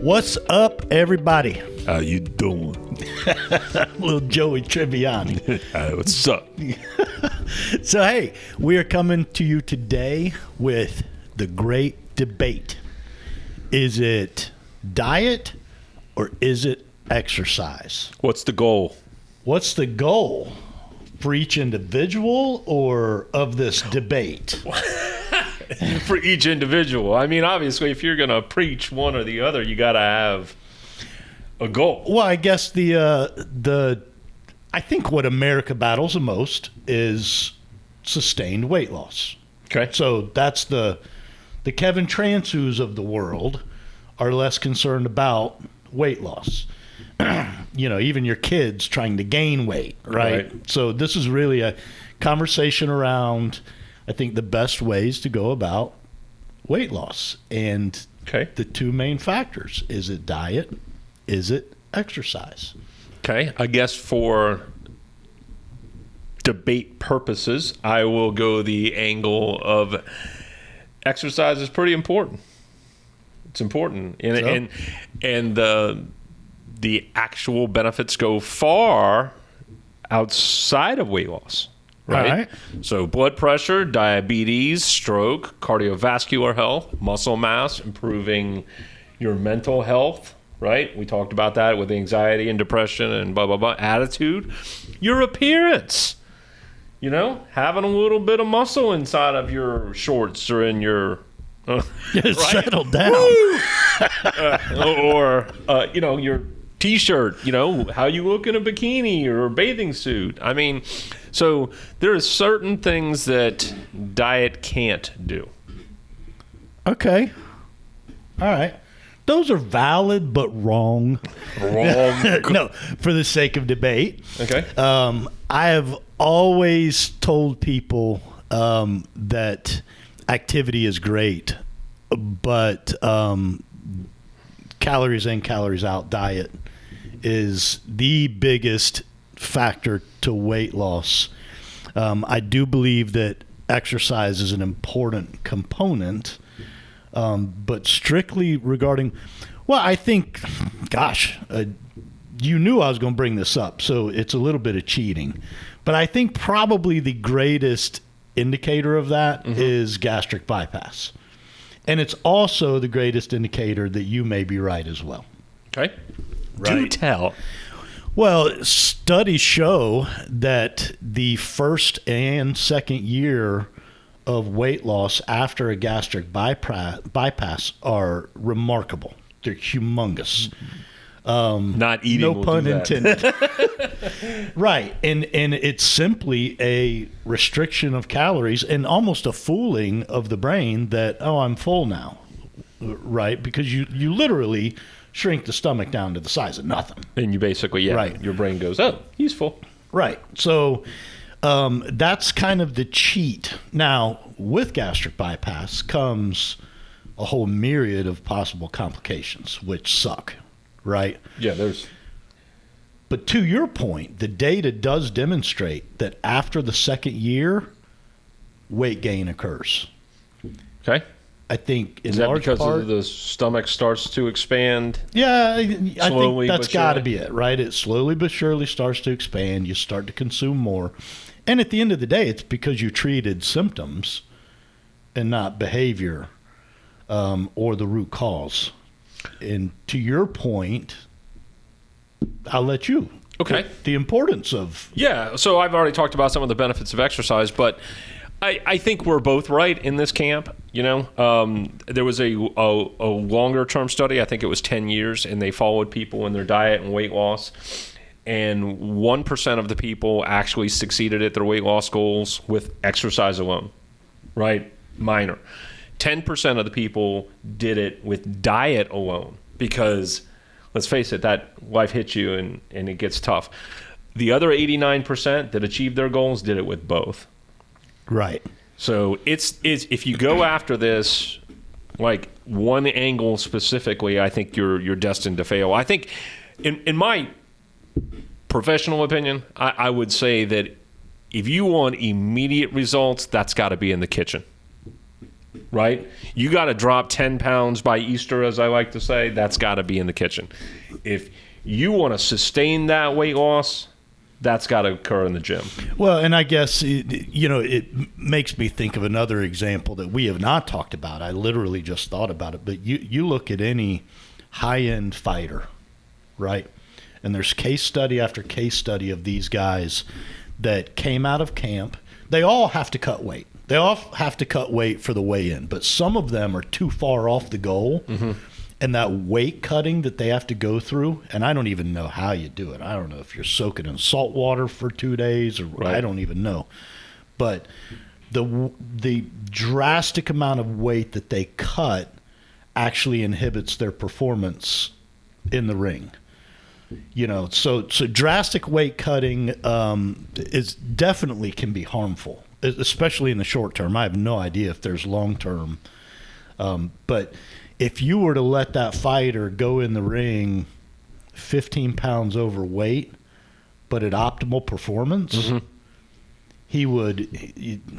What's up, everybody? How you doing? Little Joey Triviani. What's up? So, hey, we are coming to you today with the great debate. Is it diet or is it exercise? What's the goal? What's the goal for each individual or of this debate? For each individual. I mean, obviously, if you're going to preach one or the other, you got to have a goal. Well, I guess I think what America battles the most is sustained weight loss. Okay. So that's the Kevin Transus of the world are less concerned about weight loss. You know, even your kids trying to gain weight, right? So this is really a conversation around, I think, the best ways to go about weight loss. And the two main factors, is it diet? Is it exercise? Okay. I guess for debate purposes, I will go the angle of exercise is pretty important. It's important. And the actual benefits go far outside of weight loss. Right? So blood pressure, diabetes, stroke, cardiovascular health, muscle mass, improving your mental health, right? We talked about that with anxiety and depression and blah, blah, blah. Attitude, your appearance, you know, having a little bit of muscle inside of your shorts or in your... Settle down. You know, your T-shirt, you know, how you look in a bikini or a bathing suit. I mean, so there are certain things that diet can't do. Okay. All right. Those are valid but wrong. Wrong. No, for the sake of debate. Okay. I have always told people that activity is great, but calories in, calories out diet is the biggest factor to weight loss. I do believe that exercise is an important component, but strictly regarding, well, I think, you knew I was going to bring this up, so it's a little bit of cheating. But I think probably the greatest indicator of that is gastric bypass. And it's also the greatest indicator that you may be right as well. Okay. Right. Do tell. Well, studies show that the first and second year of weight loss after a gastric bypass are remarkable. They're humongous. Not eating. No pun intended. Right. And it's simply a restriction of calories and almost a fooling of the brain that, oh, I'm full now. Right. Because you literally shrink the stomach down to the size of nothing. And you basically, your brain goes, oh, he's full. Right. So that's kind of the cheat. Now, with gastric bypass comes a whole myriad of possible complications, which suck. Right? Yeah, But to your point, the data does demonstrate that after the second year, weight gain occurs. Okay. I think in Is that large because part, the stomach starts to expand? Yeah, I slowly think that's but got to surely? be it, right? It slowly but surely starts to expand. You start to consume more. And at the end of the day, it's because you treated symptoms and not behavior or the root cause. And to your point, I'll let you. Okay. The importance of... Yeah. So I've already talked about some of the benefits of exercise, but I think we're both right in this camp. You know, there was a longer term study. I think it was 10 years, and they followed people in their diet and weight loss. And 1% of the people actually succeeded at their weight loss goals with exercise alone, right? Minor. 10% of the people did it with diet alone because, let's face it, that life hits you and it gets tough. The other 89% that achieved their goals did it with both. Right. So it's if you go after this, like one angle specifically, I think you're destined to fail. I think, in my professional opinion, I would say that if you want immediate results, that's got to be in the kitchen. right? You got to drop 10 pounds by Easter, as I like to say. That's got to be in the kitchen. If you want to sustain that weight loss, that's got to occur in the gym. Well, and I guess, it makes me think of another example that we have not talked about. I literally just thought about it. But you look at any high-end fighter, right? And there's case study after case study of these guys that came out of camp. They all have to cut weight. They all have to cut weight for the weigh-in. But some of them are too far off the goal. Mm-hmm. And that weight cutting that they have to go through, and I don't even know how you do it. I don't know if you're soaking in salt water for 2 days, or right. I don't even know. But the drastic amount of weight that they cut actually inhibits their performance in the ring. So drastic weight cutting is definitely can be harmful, especially in the short term. I have no idea if there's long term, but if you were to let that fighter go in the ring 15 pounds overweight, but at optimal performance, mm-hmm. he would,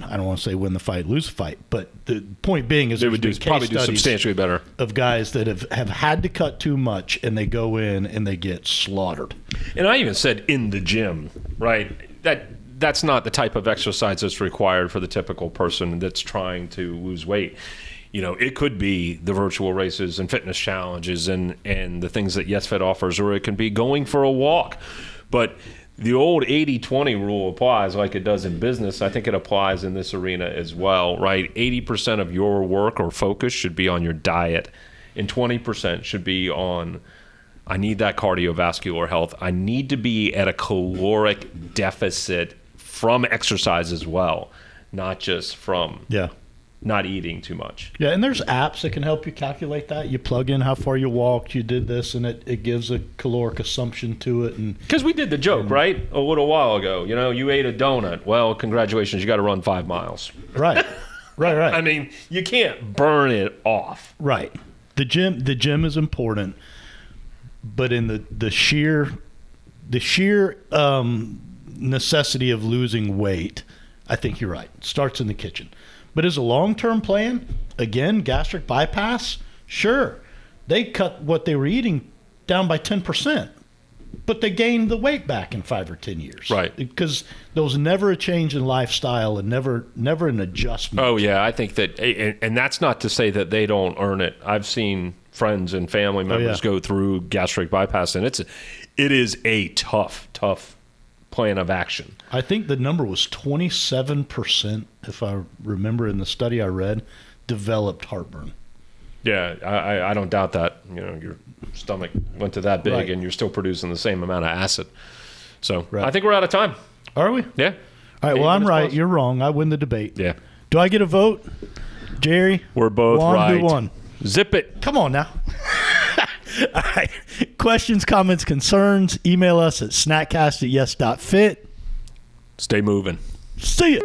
I don't want to say win the fight, lose the fight, but the point being is they would probably do substantially better of guys that have had to cut too much and they go in and they get slaughtered. And I even said in the gym, right? That's not the type of exercise that's required for the typical person that's trying to lose weight. It could be the virtual races and fitness challenges and the things that YesFit offers, or it can be going for a walk. But the old 80-20 rule applies like it does in business. I think it applies in this arena as well, right? 80% of your work or focus should be on your diet, and 20% should be on, I need that cardiovascular health. I need to be at a caloric deficit from exercise as well, not just from not eating too much. Yeah, and there's apps that can help you calculate that. You plug in how far you walked, you did this, and it gives a caloric assumption to it. And because we did the joke, right? A little while ago. You ate a donut. Well, congratulations, you got to run 5 miles. Right. Right. I mean, you can't burn it off. Right. The gym is important, but in the sheer necessity of losing weight, I think you're right. It starts in the kitchen. But as a long-term plan, again, gastric bypass, sure, they cut what they were eating down by 10%, but they gained the weight back in 5 or 10 years. Right. Because there was never a change in lifestyle and never an adjustment. Oh, yeah, I think that, and that's not to say that they don't earn it. I've seen friends and family members go through gastric bypass, and it is a tough plan of action. I think the number was 27%, if I remember in the study I read, developed heartburn. Yeah, I don't doubt that. Your stomach went to that big, and you're still producing the same amount of acid. So I think we're out of time. Are we? Yeah. All right, well, I'm right. Plus. You're wrong. I win the debate. Yeah. Do I get a vote? Jerry? We're both right. Who won? Zip it. Come on now. All right. Questions, comments, concerns, email us at snackcast@yes.fit. Stay moving. See ya.